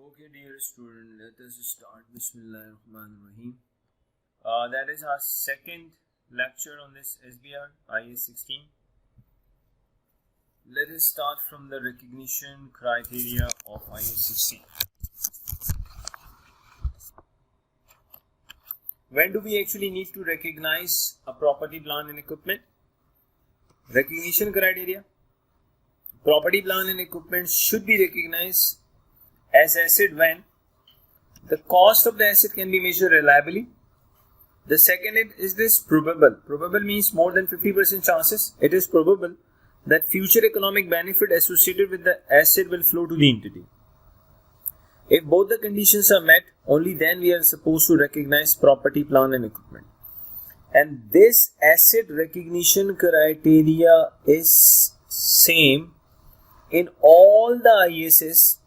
Okay, dear student, let us start. Bismillahirrahmanirrahim. That is our second lecture on this SBR IAS 16. Let us start from the recognition criteria of IAS 16. When do we actually need to recognize a property, plant and equipment? Recognition criteria. Property, plant and equipment should be recognized as asset when the cost of the asset can be measured reliably. The second is this probable. Probable means more than 50% chances. It is probable that future economic benefit associated with the asset will flow to the entity. If both the conditions are met, only then we are supposed to recognize property, plant and equipment. And this asset recognition criteria is same in all the IASs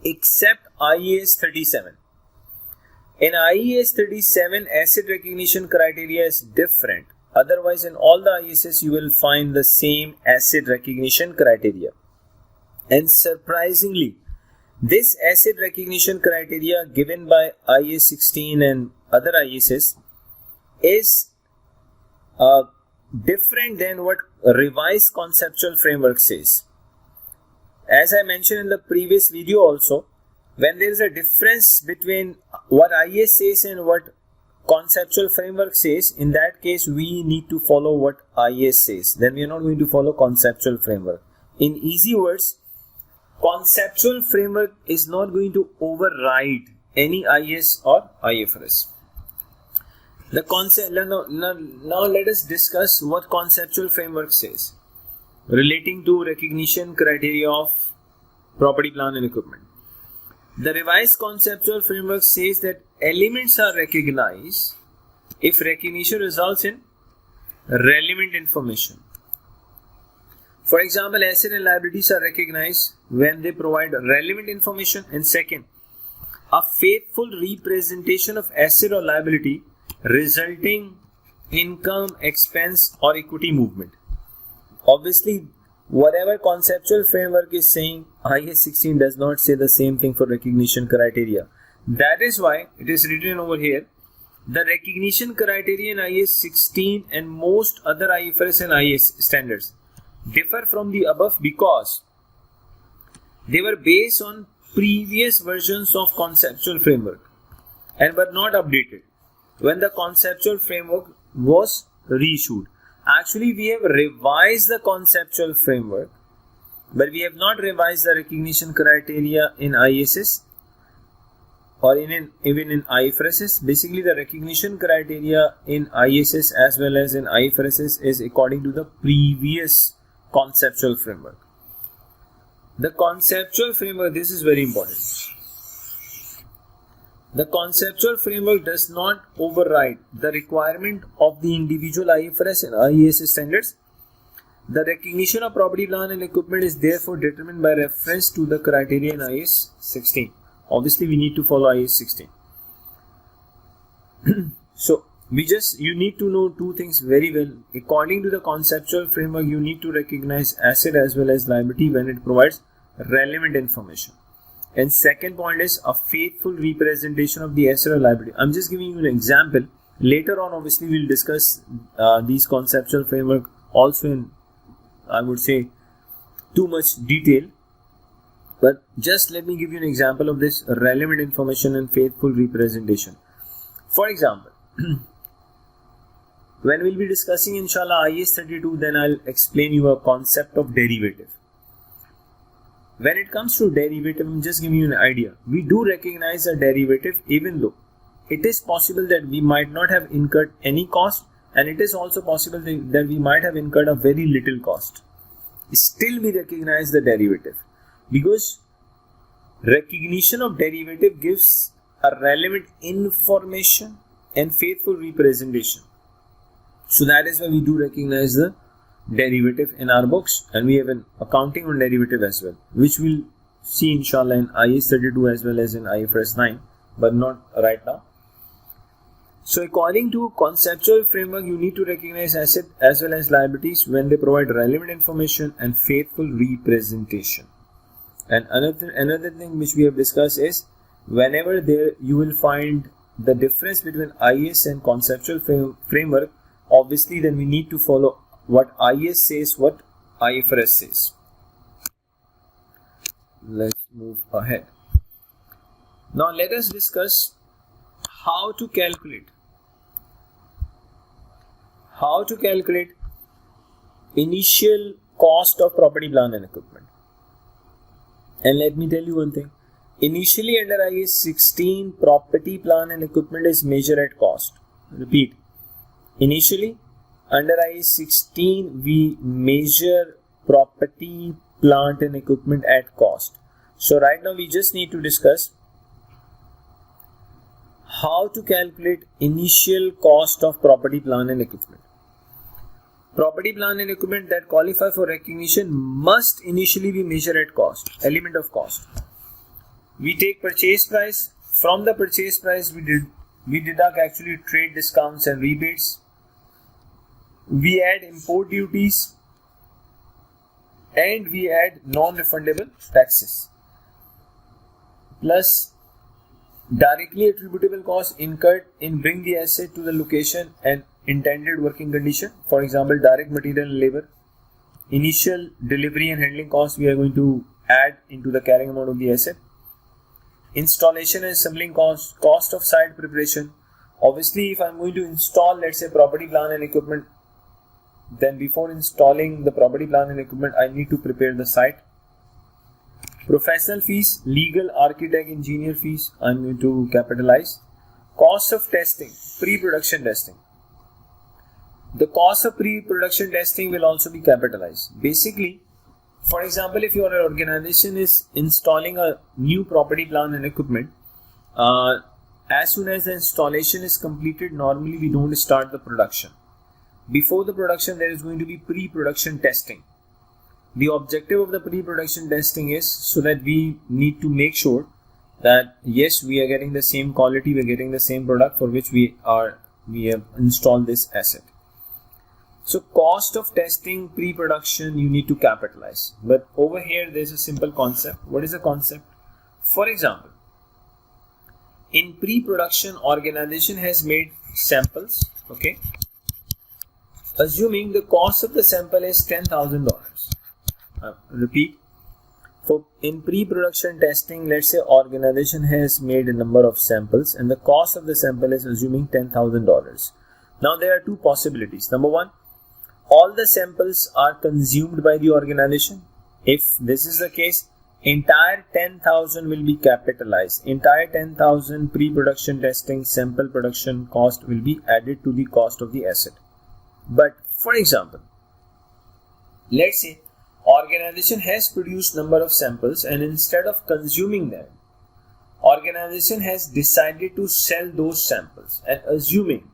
except IAS 37. In IAS 37, asset recognition criteria is different. Otherwise, in all the IASs, you will find the same asset recognition criteria. And surprisingly, this asset recognition criteria given by IAS 16 and other IASs is different than what revised conceptual framework says. As I mentioned in the previous video also, when there is a difference between what IAS says and what conceptual framework says, in that case we need to follow what IAS says. Then we are not going to follow conceptual framework. In easy words, conceptual framework is not going to override any IAS or IFRS. The concept. Now let us discuss what conceptual framework says relating to recognition criteria of property, plant and equipment. The revised conceptual framework says that elements are recognized if recognition results in relevant information. For example, assets and liabilities are recognized when they provide relevant information, and second, a faithful representation of asset or liability resulting income, expense or equity movement. Obviously, whatever conceptual framework is saying, IAS 16 does not say the same thing for recognition criteria. That is why it is written over here. The recognition criteria in IAS 16 and most other IFRS and IAS standards differ from the above because they were based on previous versions of conceptual framework and were not updated when the conceptual framework was reissued. Actually, we have revised the conceptual framework, but we have not revised the recognition criteria in IASs or even in IFRS. Basically, the recognition criteria in IASs as well as in IFRS is according to the previous conceptual framework. The conceptual framework, this is very important. The conceptual framework does not override the requirement of the individual IFRS and IAS standards. The recognition of property, plant and equipment is therefore determined by reference to the criteria in IAS 16. Obviously, we need to follow IAS 16. So, you need to know two things very well. According to the conceptual framework, you need to recognize asset as well as liability when it provides relevant information. And second point is a faithful representation of the asset or liability. I'm just giving you an example. Later on, obviously, we'll discuss these conceptual framework also in, I would say, too much detail. But just let me give you an example of this relevant information and faithful representation. For example, when we'll be discussing, inshallah, IAS 32, then I'll explain you a concept of derivative. When it comes to derivative, I'm just giving you an idea. We do recognize a derivative even though it is possible that we might not have incurred any cost, and it is also possible that we might have incurred a very little cost. Still we recognize the derivative because recognition of derivative gives a relevant information and faithful representation. So that is why we do recognize the derivative in our books, and we have an accounting on derivative as well, which we'll see inshallah in IAS 32 as well as in IFRS 9, but not right now. So according to conceptual framework, you need to recognize asset as well as liabilities when they provide relevant information and faithful representation. And another thing which we have discussed is whenever there you will find the difference between IS and conceptual framework, obviously then we need to follow what IS says, what IFRS says. Let's move ahead. Now let us discuss how to calculate initial cost of property, plant and equipment. And let me tell you one thing. Initially under IAS 16, property, plant and equipment is measured at cost. Repeat. Initially under IAS 16, we measure property, plant and equipment at cost. So right now we just need to discuss how to calculate initial cost of property, plant and equipment. Property, plant and equipment that qualify for recognition must initially be measured at cost, element of cost. We take purchase price. From the purchase price, we deduct actually trade discounts and rebates. We add import duties and we add non-refundable taxes. Plus directly attributable costs incurred in bring the asset to the location and intended working condition. For example, direct material and labor. Initial delivery and handling costs we are going to add into the carrying amount of the asset. Installation and assembling costs, cost of site preparation. Obviously, if I am going to install, let's say, property, plant and equipment, then before installing the property, plant and equipment, I need to prepare the site. Professional fees, legal, architect, engineer fees, I am going to capitalize. Cost of testing, pre-production testing. The cost of pre-production testing will also be capitalized. Basically, for example, if your organization is installing a new property, plant and equipment, as soon as the installation is completed, normally we don't start the production. Before the production, there is going to be pre-production testing. The objective of the pre-production testing is so that we need to make sure that yes, we are getting the same quality, we are getting the same product for which we have installed this asset. So cost of testing pre-production you need to capitalize. But over here there is a simple concept. What is the concept? For example, in pre-production, organization has made samples. Okay. Assuming the cost of the sample is $10,000. Repeat. In pre-production testing, let's say organization has made a number of samples and the cost of the sample is assuming $10,000. Now there are two possibilities. Number one, all the samples are consumed by the organization. If this is the case, entire 10,000 will be capitalized. Entire 10,000 pre-production testing sample production cost will be added to the cost of the asset. But for example, let's say organization has produced number of samples and instead of consuming them, organization has decided to sell those samples, and assuming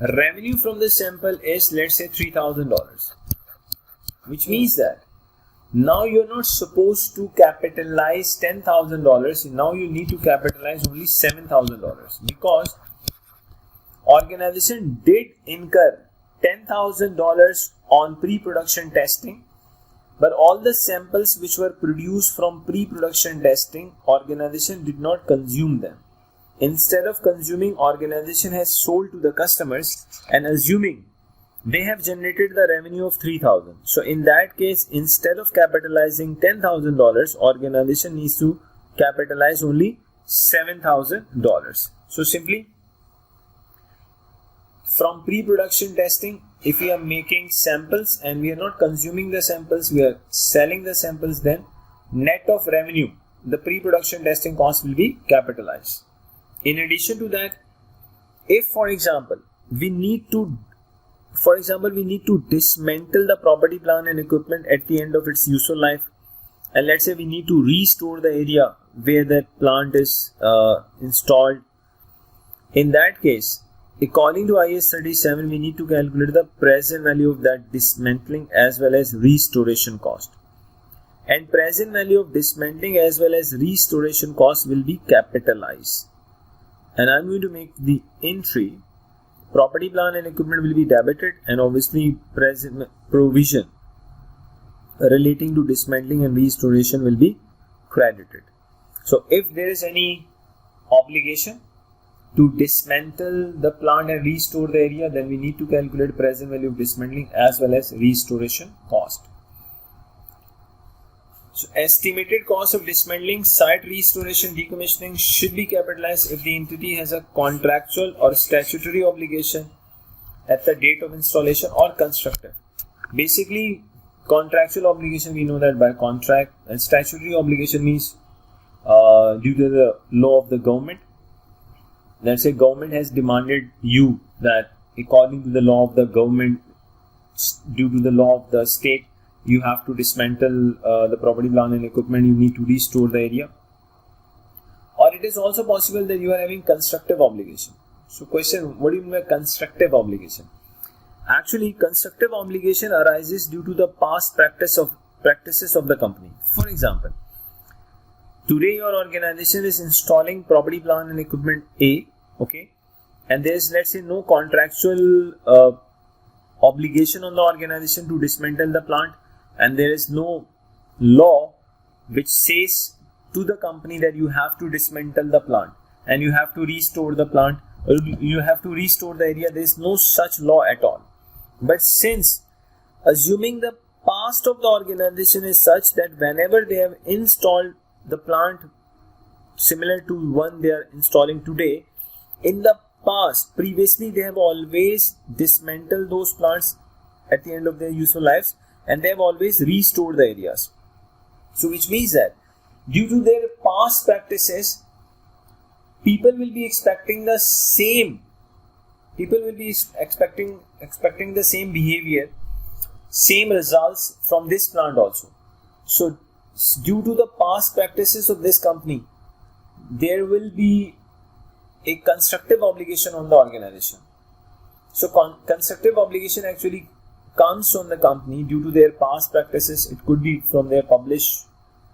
revenue from the sample is, let's say, $3,000, which means that now you're not supposed to capitalize $10,000. Now you need to capitalize only $7,000 because organization did incur $10,000 on pre-production testing, but all the samples which were produced from pre-production testing, organization did not consume them. Instead of consuming, organization has sold to the customers and assuming they have generated the revenue of $3,000. So in that case, instead of capitalizing $10,000, organization needs to capitalize only $7,000. So simply, from pre-production testing, if we are making samples and we are not consuming the samples, we are selling the samples, then net of revenue, the pre-production testing cost will be capitalized. In addition to that, if for example, we need to dismantle the property, plant and equipment at the end of its useful life, and let's say we need to restore the area where that plant is installed, in that case, according to IAS 37, we need to calculate the present value of that dismantling as well as restoration cost. And present value of dismantling as well as restoration cost will be capitalized. And I'm going to make the entry, property, plant and equipment will be debited, and obviously present provision relating to dismantling and restoration will be credited. So if there is any obligation to dismantle the plant and restore the area, then we need to calculate present value of dismantling as well as restoration cost. So estimated cost of dismantling, site restoration, decommissioning should be capitalized if the entity has a contractual or statutory obligation at the date of installation or constructive. Basically, contractual obligation, we know that by contract, and statutory obligation means due to the law of the government. Let's say government has demanded you that according to the law of the government, due to the law of the state, you have to dismantle the property, plant and equipment, you need to restore the area. Or it is also possible that you are having constructive obligation. So question, what do you mean by constructive obligation? Actually, constructive obligation arises due to the past practices of the company. For example, today your organization is installing property, plant and equipment A, okay, and there is, let's say, no contractual obligation on the organization to dismantle the plant, and there is no law which says to the company that you have to dismantle the plant and you have to restore the plant or you have to restore the area. There is no such law at all. But since assuming the past of the organization is such that whenever they have installed the plant similar to one they are installing today, in the past, previously they have always dismantled those plants at the end of their useful lives and they have always restored the areas. So which means that due to their past practices, people will be expecting the same behavior, same results from this plant also. So due to the past practices of this company, there will be a constructive obligation on the organization. So constructive obligation actually comes on the company due to their past practices. It could be from their published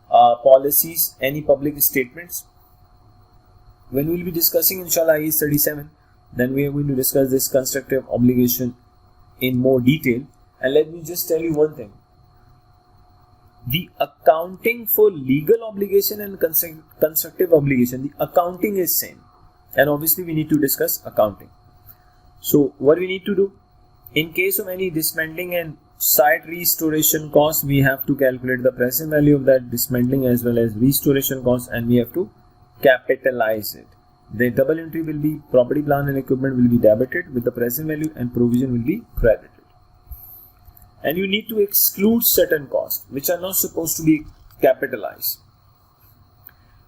policies, any public statements. When we will be discussing inshallah IAS 37, then we are going to discuss this constructive obligation in more detail. And let me just tell you one thing. The accounting for legal obligation and constructive obligation, the accounting is same. And obviously we need to discuss accounting. So what we need to do? In case of any dismantling and site restoration cost, we have to calculate the present value of that dismantling as well as restoration cost, and we have to capitalize it. The double entry will be property, plant and equipment will be debited with the present value and provision will be credited. And you need to exclude certain costs which are not supposed to be capitalized.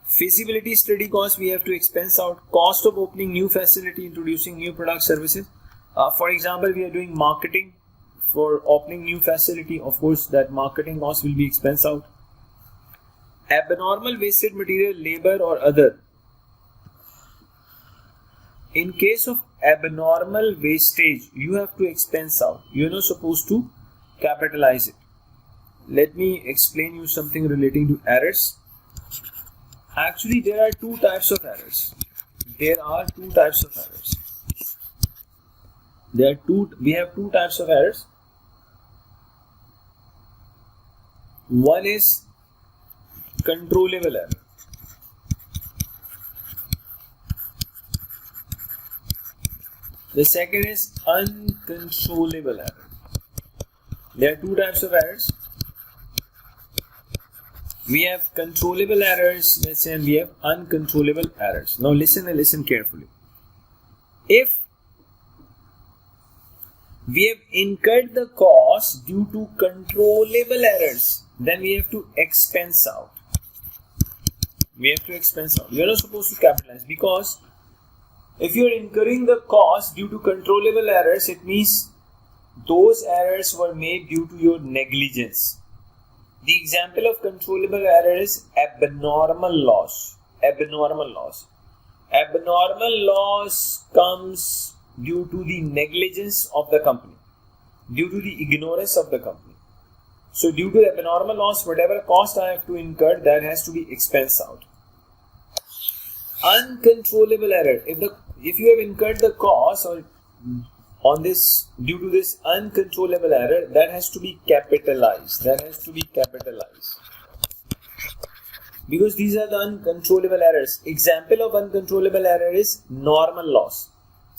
Feasibility study cost, we have to expense out. Cost of opening new facility, introducing new product services. For example, we are doing marketing for opening new facility. Of course, that marketing cost will be expensed out. Abnormal wasted material, labor or other. In case of abnormal wastage, you have to expense out. You are not supposed to capitalize it. Let me explain you something relating to errors. Actually, there are two types of errors. We have two types of errors. One is controllable error. The second is uncontrollable error. There are two types of errors. We have controllable errors, let's say, and we have uncontrollable errors. Now listen and listen carefully. If we have incurred the cost due to controllable errors, then we have to expense out. You are not supposed to capitalize, because if you are incurring the cost due to controllable errors, it means those errors were made due to your negligence. The example of controllable error is abnormal loss. Abnormal loss comes due to the negligence of the company, due to the ignorance of the company. So due to abnormal loss, whatever cost I have to incur, that has to be expensed out. Uncontrollable error. If you have incurred the cost or on this due to this uncontrollable error, that has to be capitalized. because these are the uncontrollable errors. Example of uncontrollable error is normal loss.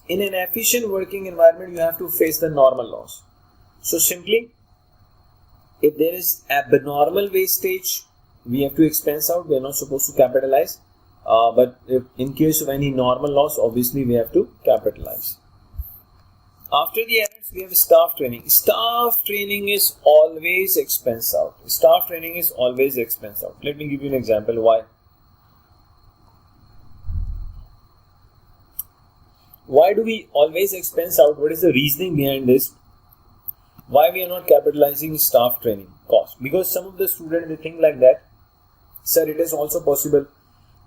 In an efficient working environment, you have to face the normal loss. So simply, if there is abnormal wastage, we have to expense out. We are not supposed to capitalize. But if in case of any normal loss, obviously we have to capitalize. After the errors, we have staff training. Staff training is always expense out. Staff training is always expense out. Let me give you an example why. Why do we always expense out? What is the reasoning behind this? Why we are not capitalizing staff training cost? Because some of the students, they think like that, sir, it is also possible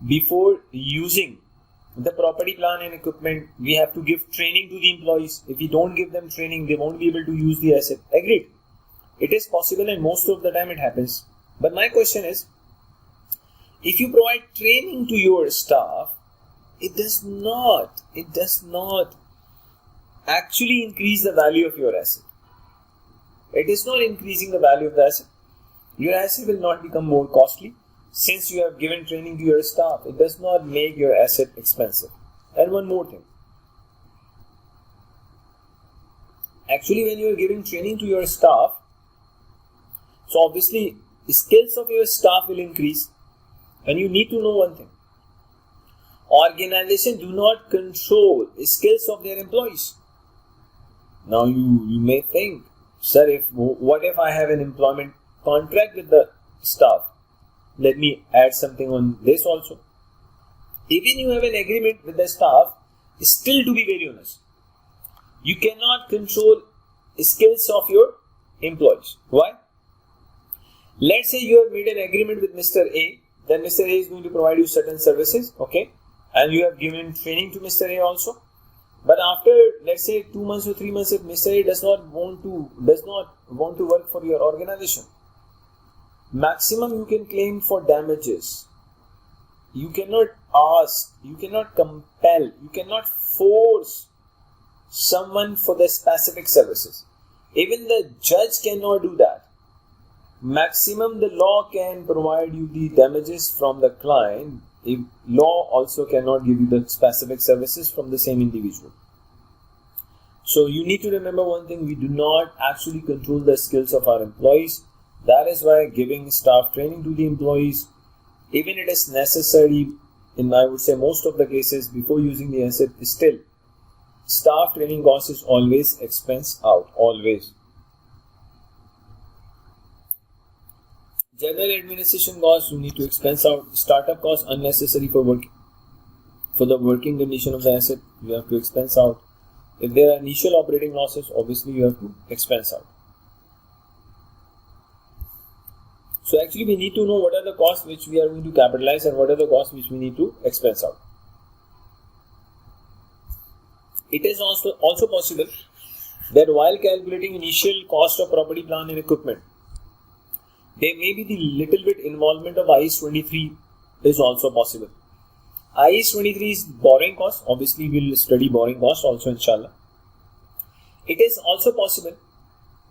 before using the property plant and equipment, we have to give training to the employees. If we don't give them training, they won't be able to use the asset. Agreed. It is possible and most of the time it happens. But my question is, if you provide training to your staff, it does not actually increase the value of your asset. It is not increasing the value of the asset. Your asset will not become more costly. Since you have given training to your staff, it does not make your asset expensive. And one more thing. Actually, when you are giving training to your staff, so obviously the skills of your staff will increase. And you need to know one thing. Organizations do not control the skills of their employees. Now you may think, sir, what if I have an employment contract with the staff? Let me add something on this also. Even you have an agreement with the staff, still to be very honest, you cannot control the skills of your employees. Why? Let's say you have made an agreement with Mr. A, then Mr. A is going to provide you certain services, okay? And you have given training to Mr. A also. But after, let's say 2 months or 3 months, if Mr. A does not want to work for your organization, maximum you can claim for damages. You cannot ask, you cannot compel, you cannot force someone for the specific services. Even the judge cannot do that. Maximum the law can provide you the damages from the client. If law also cannot give you the specific services from the same individual. So you need to remember one thing, we do not actually control the skills of our employees. That is why giving staff training to the employees, even it is necessary in, I would say, most of the cases before using the asset, still staff training cost is always expense out, always. General administration costs, you need to expense out. Startup costs unnecessary for the working condition of the asset, you have to expense out. If there are initial operating losses, obviously you have to expense out. So actually we need to know what are the costs which we are going to capitalize and what are the costs which we need to expense out. It is also possible that while calculating initial cost of property, plant and equipment, there may be the little bit involvement of IAS 23 is also possible. IAS 23 is borrowing cost. Obviously we will study borrowing cost also inshallah. It is also possible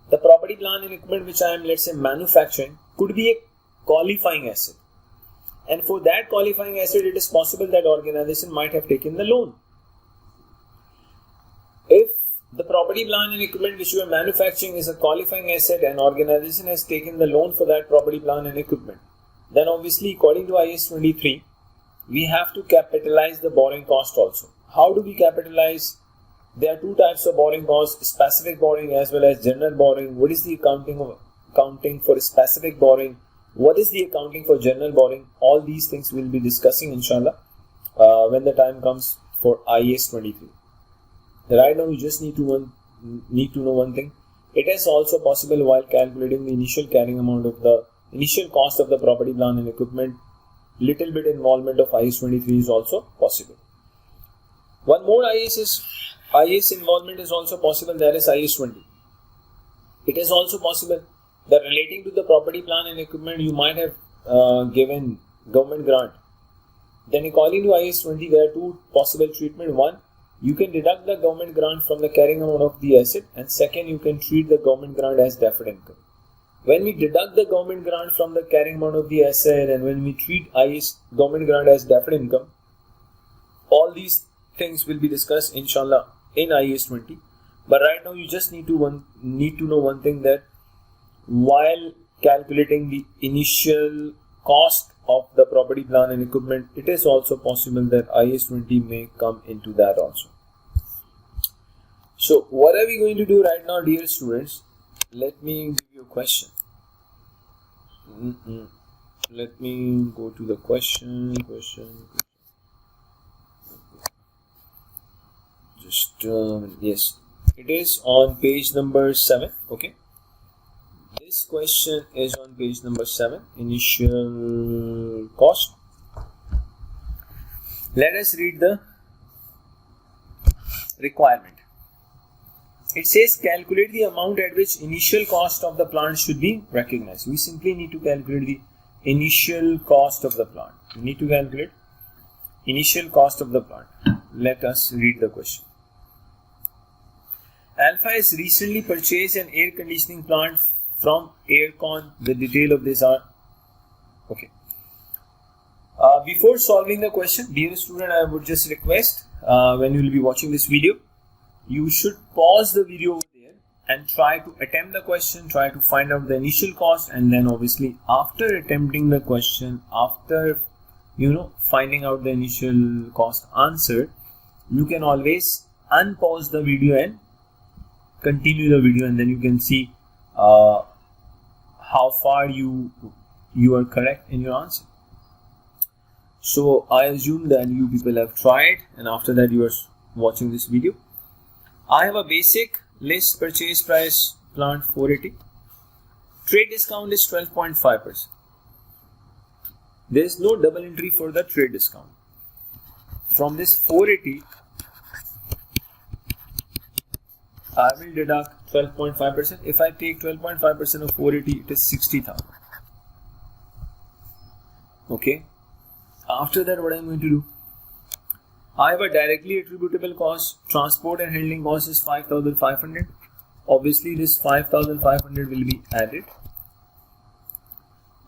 the property, plant and equipment which I am, let's say, manufacturing could be a qualifying asset. And for that qualifying asset, it is possible that organization might have taken the loan. If the property, plant and equipment which you are manufacturing is a qualifying asset and organization has taken the loan for that property, plant and equipment, then obviously according to IAS 23, we have to capitalize the borrowing cost also. How do we capitalize? There are two types of borrowing costs, specific borrowing as well as general borrowing. What is the accounting for specific borrowing? What is the accounting for general borrowing? All these things we'll be discussing inshallah when the time comes for IAS 23. Right now you just need to know one thing. It is also possible while calculating the initial carrying amount of the initial cost of the property, plant and equipment, little bit involvement of IAS 23 is also possible. One more IAS involvement is also possible, that is IAS 20. It is also possible that relating to the property, plant and equipment you might have given government grant. Then according to IAS 20 there are two possible treatment. One, you can deduct the government grant from the carrying amount of the asset, and second, you can treat the government grant as deferred income. when we deduct the government grant from the carrying amount of the asset, and when we treat IAS government grant as deferred income, all these things will be discussed inshallah in IAS 20. But right now you just need to know one thing, that while calculating the initial cost of the property, plant and equipment, it is also possible that IAS 20 may come into that also. So what are we going to do right now, dear students? Let me give you a question. Let me go to the question. Just yes, it is on page number 7. Okay, this question is on page number 7, initial cost. Let us read the requirement. It says calculate the amount at which initial cost of the plant should be recognized. We simply need to calculate the initial cost of the plant. We need to calculate initial cost of the plant. Let us read the question. Alpha has recently purchased an air conditioning plant from Aircon. The detail of this are okay. Before solving the question, dear student, I would just request when you will be watching this video, you should pause the video over there and try to attempt the question, try to find out the initial cost, and then obviously after attempting the question, after finding out the initial cost answer, you can always unpause the video and continue the video, and then you can see how far you are correct in your answer. So I assume that you people have tried, and after that you are watching this video. I have a basic list purchase price plant 480. Trade discount is 12.5%. There is no double entry for the trade discount. From this 480, I will deduct 12.5%. If I take 12.5% of 480, it is 60,000. Okay. After that, what I am going to do? I have a directly attributable cost. Transport and handling cost is 5,500. Obviously, this 5,500 will be added.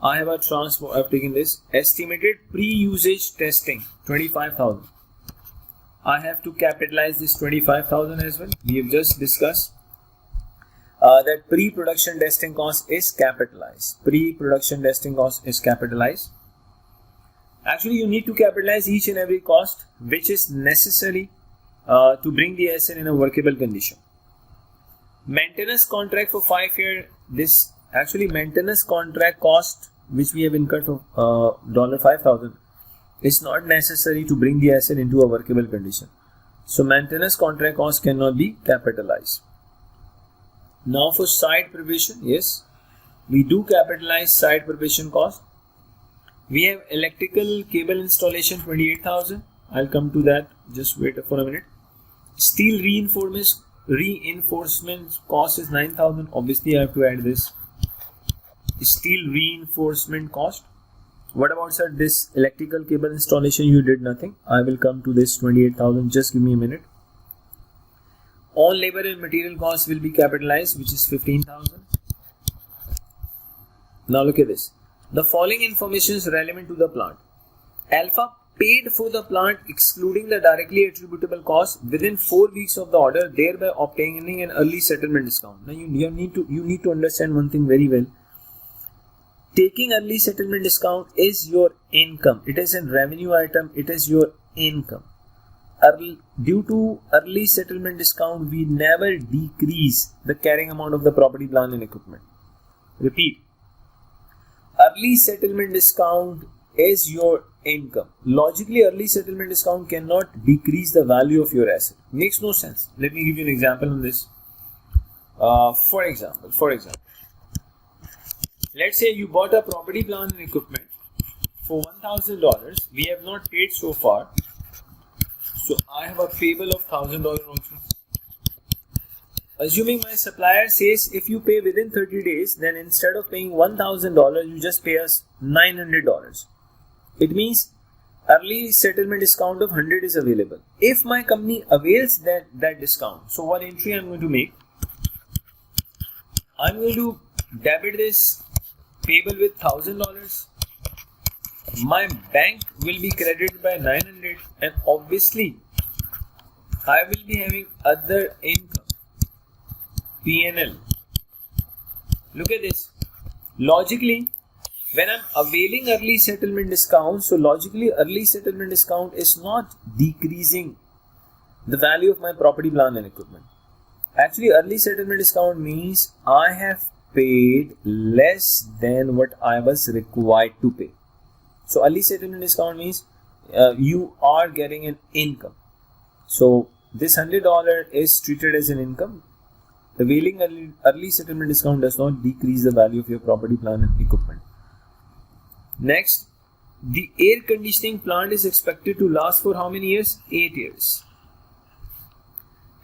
I have a transport. I have taken this estimated pre-usage testing 25,000. I have to capitalize this 25,000 as well. We have just discussed that pre-production testing cost is capitalized. Pre-production testing cost is capitalized. Actually, you need to capitalize each and every cost which is necessary to bring the asset in a workable condition. Maintenance contract for 5 years. This actually maintenance contract cost which we have incurred for $5,000 is not necessary to bring the asset into a workable condition. So maintenance contract cost cannot be capitalized. Now for site preparation, yes, we do capitalize site preparation cost. We have electrical cable installation 28,000. I'll come to that. Just wait for a minute. Steel reinforcement cost is 9,000. Obviously, I have to add this. Steel reinforcement cost. What about, sir, this electrical cable installation? You did nothing. I will come to this 28,000. Just give me a minute. All labor and material costs will be capitalized, which is 15,000. Now look at this. The following information is relevant to the plant. Alpha paid for the plant excluding the directly attributable cost within 4 weeks of the order, thereby obtaining an early settlement discount. Now you need to understand one thing very well. Taking early settlement discount is your income. It is a revenue item. It is your income. Due to early settlement discount, we never decrease the carrying amount of the property, plant and equipment. Repeat. Early settlement discount is your income. Logically, early settlement discount cannot decrease the value of your asset. Makes no sense. Let me give you an example on this. For example, let's say you bought a property, plant and equipment for $1,000. We have not paid so far. So I have a payable of $1,000 also. Assuming my supplier says if you pay within 30 days, then instead of paying $1,000, you just pay us $900. It means early settlement discount of 100 is available. If my company avails that discount, so what entry I'm going to make? I'm going to debit this payable with $1,000. My bank will be credited by 900, and obviously I will be having other income, P&L. Look at this. Logically, when I'm availing early settlement discount, so logically early settlement discount is not decreasing the value of my property, plant and equipment. Actually, early settlement discount means I have paid less than what I was required to pay. So early settlement discount means you are getting an income. So this $100 is treated as an income. Availing early settlement discount does not decrease the value of your property, plant and equipment. Next, the air conditioning plant is expected to last for how many years? 8 years.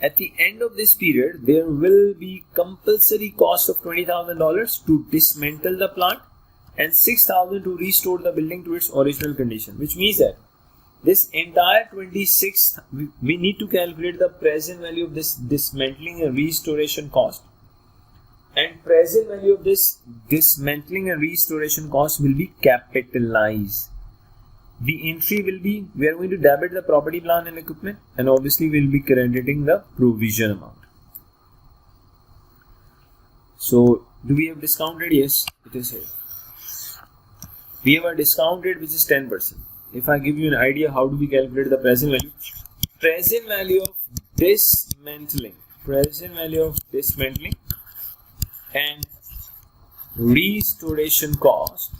At the end of this period, there will be compulsory cost of $20,000 to dismantle the plant and $6,000 to restore the building to its original condition, which means that this entire 26, we need to calculate the present value of this dismantling and restoration cost. And present value of this dismantling and restoration cost will be capitalized. The entry will be, we are going to debit the property, plant and equipment, and obviously we will be crediting the provision amount. So, do we have discounted? Yes, it is here. We have a discount rate which is 10%. If I give you an idea, how do we calculate the present value? Present value of dismantling and restoration cost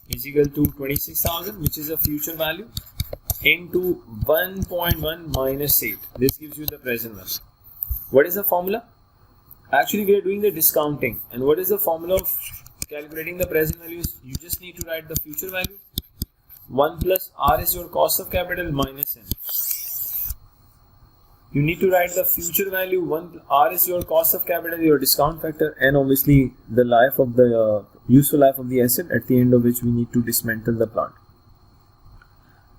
is equal to 26,000, which is a future value, into 1.1 minus 8. This gives you the present value. What is the formula? Actually, we are doing the discounting. And what is the formula of calculating the present values? You just need to write the future value. 1 plus R is your cost of capital minus N. You need to write the future value. 1 R is your cost of capital, your discount factor, and obviously the life of the useful life of the asset, at the end of which we need to dismantle the plant.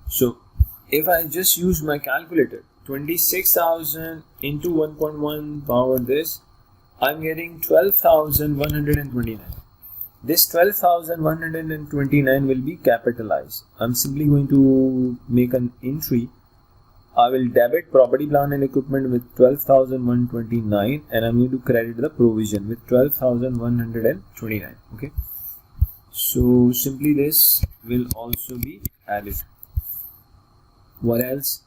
So if I just use my calculator, 26,000 into 1.1 power this, I'm getting 12,129. This 12,129 will be capitalized. I'm simply going to make an entry. I will debit property, plant and equipment with 12,129, and I'm going to credit the provision with 12,129. Okay. So simply this will also be added. What else?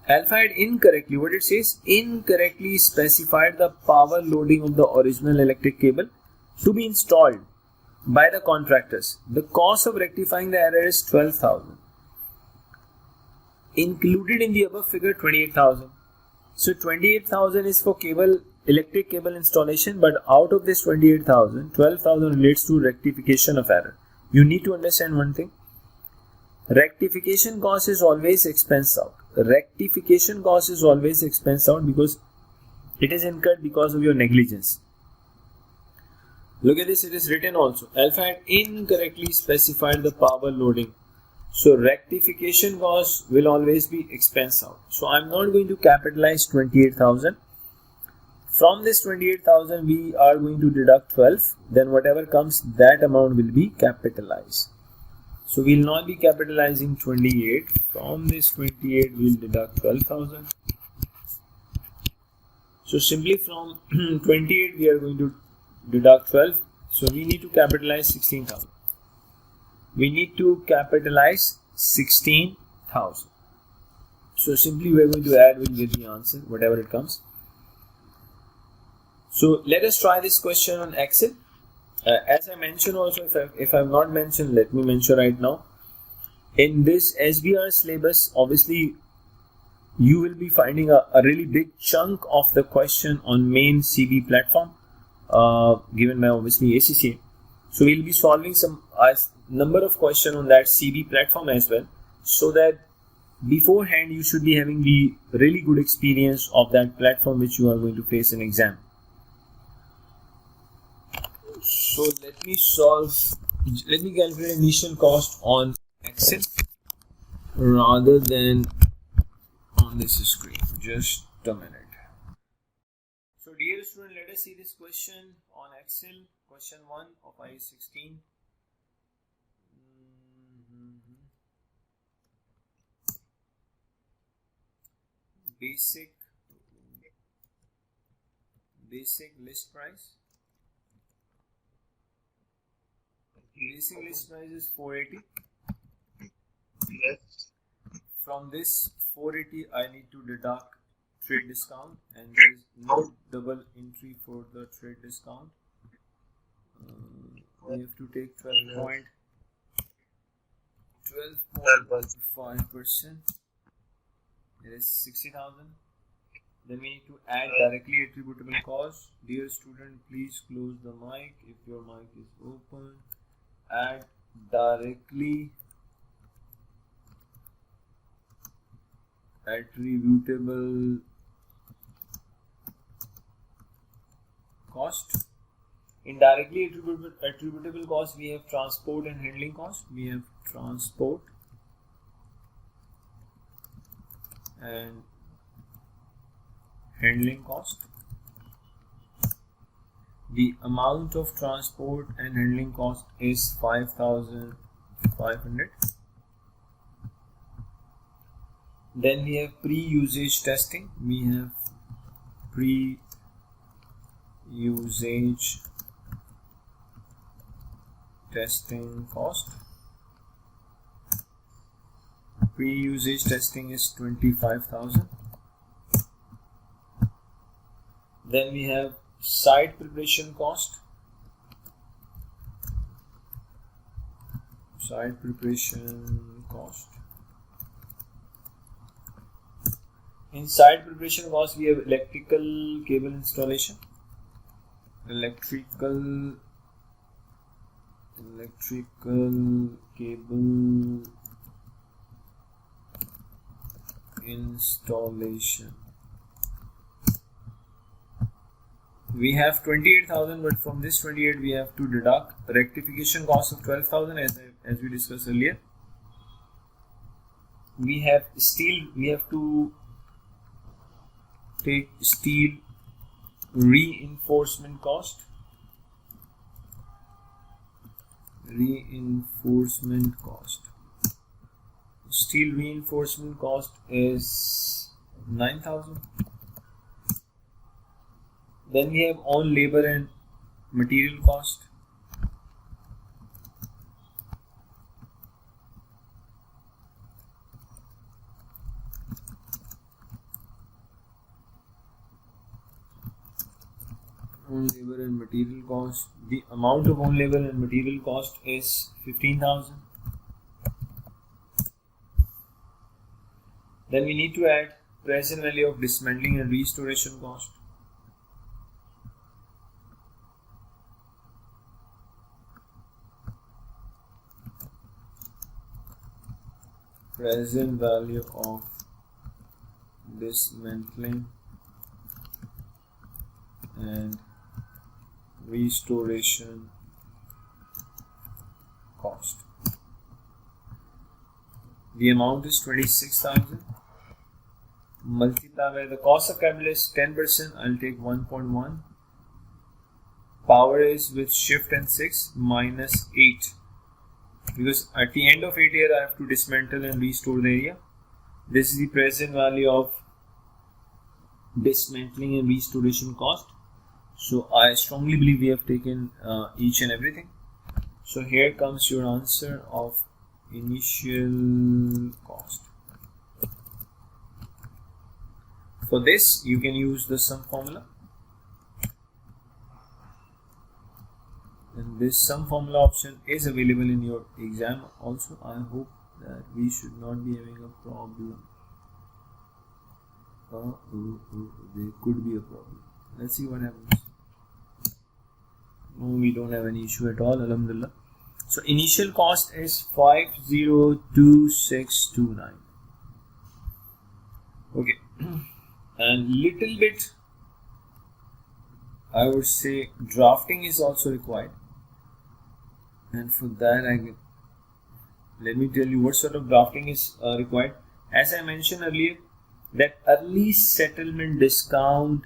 Alpha had incorrectly, what it says, incorrectly specified the power loading of the original electric cable to be installed by the contractors. The cost of rectifying the error is 12,000. Included in the above figure 28,000. So 28,000 is for electric cable installation, but out of this 28,000, 12,000 relates to rectification of error. You need to understand one thing. Rectification cost is always expense out. Rectification cost is always expense out because it is incurred because of your negligence. Look at this, it is written also. Alpha had incorrectly specified the power loading. So rectification cost will always be expense out. So I'm not going to capitalize 28,000. From this 28,000 we are going to deduct 12. Then whatever comes, that amount will be capitalized. So we will not be capitalizing 28. From this 28 we will deduct 12,000. So simply from 28 we are going to deduct 12. So we need to capitalize 16,000. We need to capitalize 16,000. So simply we are going to add, we'll get the answer, whatever it comes. So let us try this question on Excel. As I mentioned also, if I have not mentioned, let me mention right now. In this SBR syllabus, obviously you will be finding a really big chunk of the question on main CB platform given by obviously ACCA. So we'll be solving some number of questions on that CB platform as well, so that beforehand you should be having the really good experience of that platform which you are going to face in exam. So let me calculate initial cost on Excel rather than on this screen. Just a minute. So So dear student, let us see this question on Excel, question 1 of IAS 16. Basic list price. Basic list price is 480. Yes. From this 480 I need to deduct trade discount, and there is no double entry for the trade discount. We have to take 12.5%. It is 60,000. Then we need to add directly attributable cost. Dear student, please close the mic if your mic is open. Add directly attributable cost. In directly attributable cost, we have transport and handling cost. We have transport and handling cost. The amount of transport and handling cost is 5,500. Then we have pre-usage testing. We have pre-usage testing cost. Pre-usage testing is 25,000. Then we have site preparation cost. Site preparation cost. In site preparation cost, we have electrical cable installation. Electrical cable installation. We have 28,000, but from this 28 we have to deduct rectification cost of 12,000 as we discussed earlier. We have steel. We have to take steel reinforcement cost. Reinforcement cost. Steel reinforcement cost is 9,000. Then we have own labor and material cost. Own labor and material cost. The amount of own labor and material cost is 15,000. Then we need to add present value of dismantling and restoration cost. Present value of dismantling and restoration cost. The amount is 26,000. Multiply by the cost of capital is 10%. I'll take 1.1. Power is with shift and 6 minus 8. Because at the end of 8 years I have to dismantle and restore the area. This is the present value of dismantling and restoration cost. So I strongly believe we have taken each and everything. So here comes your answer of initial cost. For this you can use the sum formula. And this sum formula option is available in your exam also. I hope that we should not be having a problem. There could be a problem. Let's see what happens. No, we don't have any issue at all, alhamdulillah. So initial cost is 502629. Okay. And little bit, I would say, drafting is also required. And for that, let me tell you what sort of drafting is required. As I mentioned earlier, that early settlement discount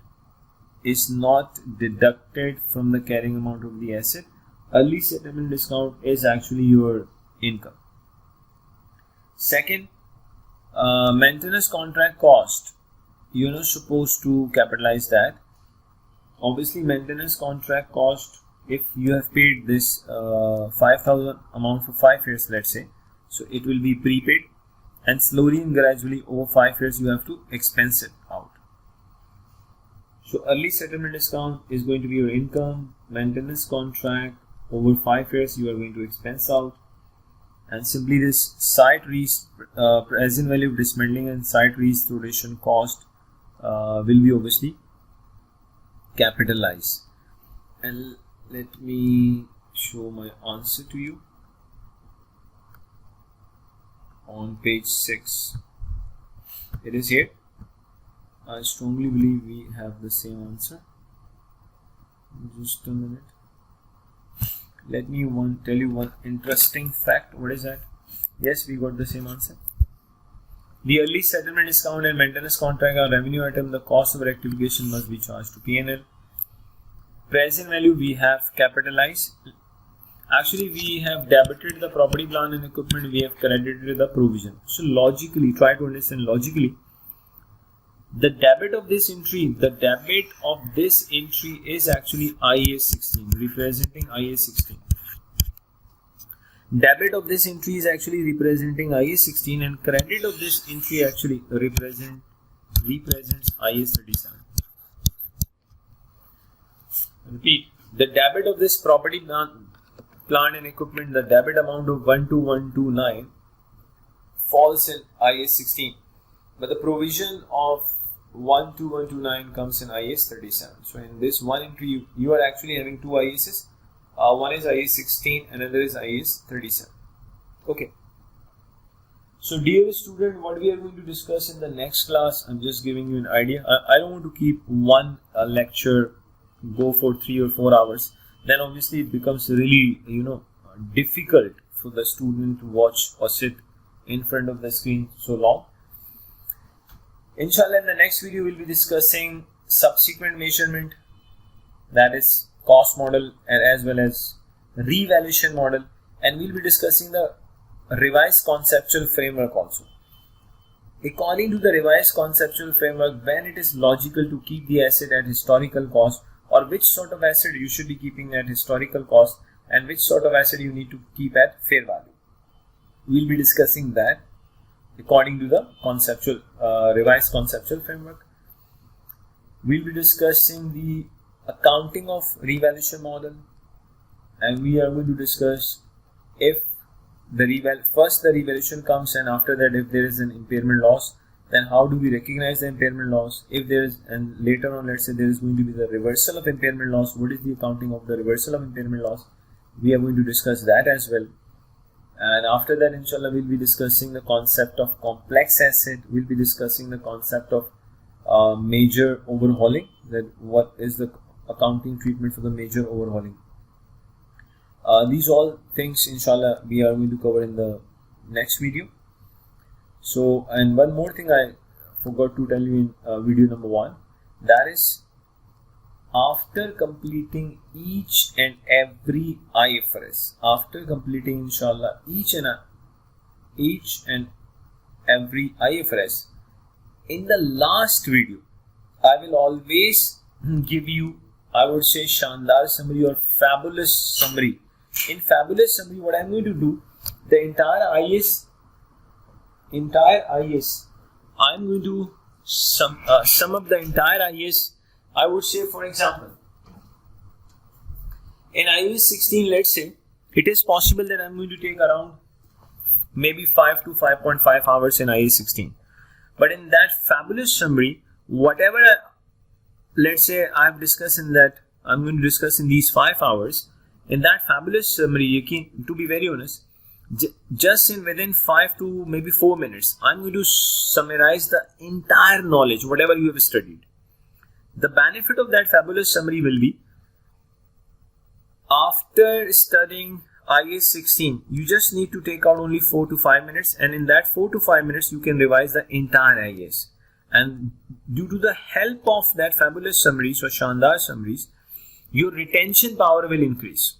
is not deducted from the carrying amount of the asset. Early settlement discount is actually your income. Second, maintenance contract cost. You're not supposed to capitalize that. Obviously, maintenance contract cost, if you have paid this 5,000 amount for 5 years, let's say, so it will be prepaid, and slowly and gradually over 5 years you have to expense it out. So early settlement discount is going to be your income. Maintenance contract over 5 years you are going to expense out, and simply this site present value of dismantling and site restoration cost will be obviously capitalized. And let me show my answer to you on page 6. It is here. I strongly believe we have the same answer. Just a minute. Let me tell you one interesting fact. What is that? Yes, we got the same answer. The early settlement discount and maintenance contract are revenue item. The cost of rectification must be charged to P&L. Present value we have capitalized. Actually, we have debited the property, plant and equipment. We have credited the provision. So logically, try to understand logically. The debit of this entry, is actually IAS 16, representing IAS 16. Debit of this entry is actually representing IAS 16, and credit of this entry actually represents IAS 37. Repeat, the debit of this property, plant and equipment, the debit amount of 12129 falls in IAS 16, but the provision of 12129 comes in IAS 37. So in this one entry, you are actually having two IASs. One is IAS 16 and another is IAS 37. Okay. So dear student, what we are going to discuss in the next class, I'm just giving you an idea. I don't want to keep one lecture go for 3 or 4 hours. Then obviously it becomes really, difficult for the student to watch or sit in front of the screen so long. Inshallah, in the next video, we'll be discussing subsequent measurement, that is cost model, and as well as revaluation model, and we'll be discussing the revised conceptual framework also. According to the revised conceptual framework, when it is logical to keep the asset at historical cost, or which sort of asset you should be keeping at historical cost, and which sort of asset you need to keep at fair value. We'll be discussing that according to the conceptual revised conceptual framework. We'll be discussing the accounting of revaluation model, and we are going to discuss if the revaluation comes, and after that if there is an impairment loss, then how do we recognize the impairment loss? If there is, and later on, let's say there is going to be the reversal of impairment loss, what is the accounting of the reversal of impairment loss? We are going to discuss that as well. And after that, inshallah, we'll be discussing the concept of complex asset. We'll be discussing the concept of major overhauling, that what is the accounting treatment for the major overhauling. These all things, inshallah, we are going to cover in the next video. So, and one more thing I forgot to tell you in video number 1, that is, after completing each and every IFRS, after completing, inshallah, each and every IFRS, in the last video, I will always give you, I would say, Shandar summary or fabulous summary. In fabulous summary, what I'm going to do, the entire IAS, I'm going to sum up the entire IAS. I would say, for example, in IAS 16, let's say, it is possible that I'm going to take around maybe 5 to 5.5 hours in IAS 16. But in that fabulous summary, whatever, let's say, I've discussed in that, I'm going to discuss in these 5 hours, in that fabulous summary, to be very honest, just within 5 to maybe 4 minutes, I'm going to summarize the entire knowledge, whatever you have studied. The benefit of that fabulous summary will be, after studying IAS 16, you just need to take out only 4 to 5 minutes, and in that 4 to 5 minutes, you can revise the entire IAS. and due to the help of that fabulous summaries or Shandar summaries, your retention power will increase.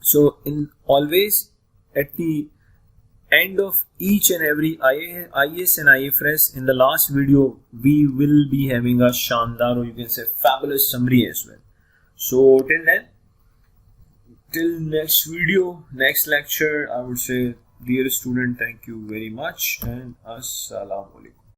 So in always at the end of each and every IAS and IFRS, in the last video we will be having a Shandar, or you can say fabulous summary as well. So till then, till next video, next lecture, I would say, dear student, thank you very much and Assalamu alaikum.